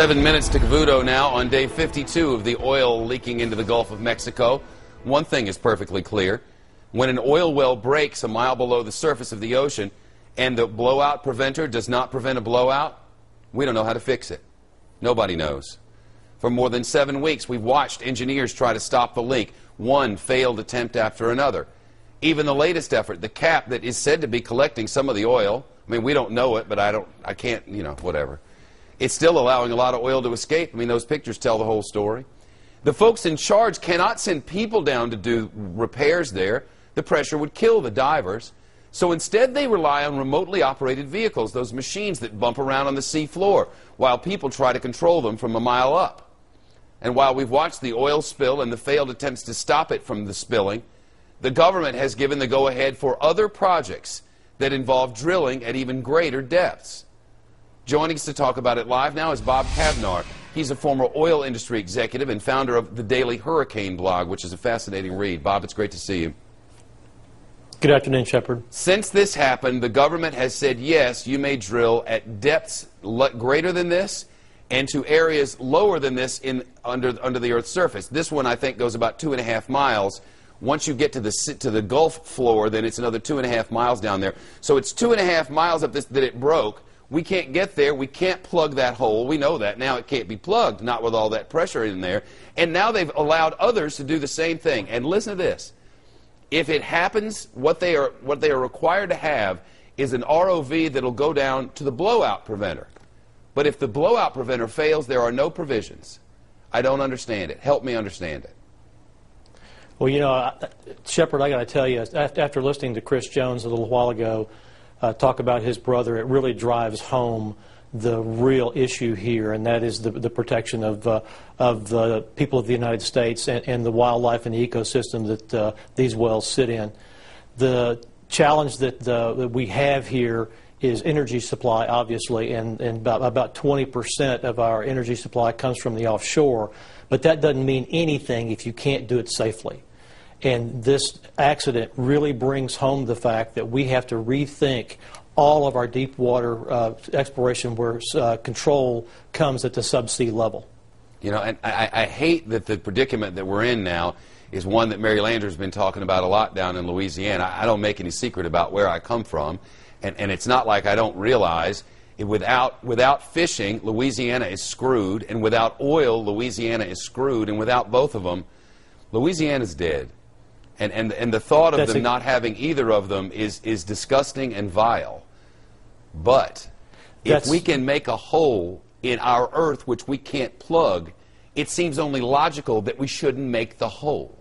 7 minutes to Cavuto now on day 52 of the oil leaking into the Gulf of Mexico. One thing is perfectly clear. When an oil well breaks a mile below the surface of the ocean and the blowout preventer does not prevent a blowout, we don't know how to fix it. Nobody knows. For more than 7 weeks, we've watched engineers try to stop the leak, one failed attempt after another. Even the latest effort, the cap that is said to be collecting some of the oil, I mean, we don't know it, but I can't, whatever. It's still allowing a lot of oil to escape. I mean, those pictures tell the whole story. The folks in charge cannot send people down to do repairs there. The pressure would kill the divers. So instead, they rely on remotely operated vehicles, those machines that bump around on the sea floor, while people try to control them from a mile up. And while we've watched the oil spill and the failed attempts to stop it from the spilling, the government has given the go-ahead for other projects that involve drilling at even greater depths. Joining us to talk about it live now is Bob Kavnar. He's a former oil industry executive and founder of the Daily Hurricane blog, which is a fascinating read. Bob, it's great to see you. Good afternoon, Shepard. Since this happened, the government has said, yes, you may drill at depths greater than this and to areas lower than this under the Earth's surface. This one, I think, goes about 2.5 miles. Once you get to the Gulf floor, then it's another 2.5 miles down there. So it's 2.5 miles up this that it broke. We can't get there. We can't plug that hole. We know that. Now it can't be plugged, not with all that pressure in there. And now they've allowed others to do the same thing. And listen to this. If it happens, what they are required to have is an ROV that'll go down to the blowout preventer. But if the blowout preventer fails, there are no provisions. I don't understand it. Help me understand it. Well, Shepard, I got to tell you, after listening to Chris Jones a little while ago talk about his brother, it really drives home the real issue here, and that is the protection of the people of the United States and the wildlife and the ecosystem that these wells sit in. The challenge that we have here is energy supply, obviously, and about 20% of our energy supply comes from the offshore, but that doesn't mean anything if you can't do it safely. And this accident really brings home the fact that we have to rethink all of our deep water exploration where control comes at the subsea level. And I hate that the predicament that we're in now is one that Mary Lander's been talking about a lot down in Louisiana. I don't make any secret about where I come from, and it's not like I don't realize without fishing, Louisiana is screwed, and without oil, Louisiana is screwed, and without both of them, Louisiana's dead. And the thought of them not having either of them is disgusting and vile. But if we can make a hole in our earth which we can't plug, it seems only logical that we shouldn't make the hole.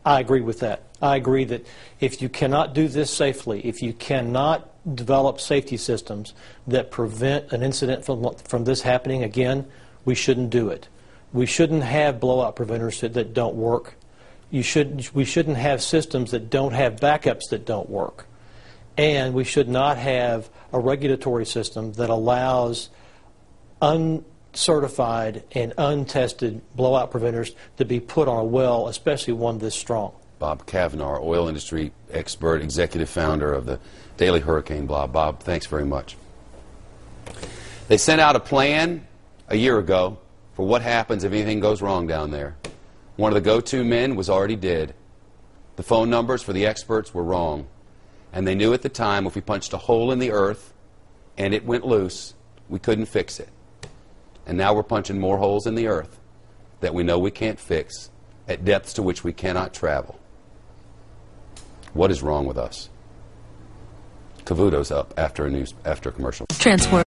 I agree with that. I agree that if you cannot do this safely, if you cannot develop safety systems that prevent an incident from this happening again, we shouldn't do it. We shouldn't have blowout preventers that don't work. We shouldn't have systems that don't have backups that don't work. And we should not have a regulatory system that allows uncertified and untested blowout preventers to be put on a well, especially one this strong. Bob Kavnar, oil industry expert, executive founder of the Daily Hurricane blog. Bob, thanks very much. They sent out a plan a year ago for what happens if anything goes wrong down there. One of the go-to men was already dead. The phone numbers for the experts were wrong. And they knew at the time if we punched a hole in the earth and it went loose, we couldn't fix it. And now we're punching more holes in the earth that we know we can't fix at depths to which we cannot travel. What is wrong with us? Cavuto's up after a commercial. Transform.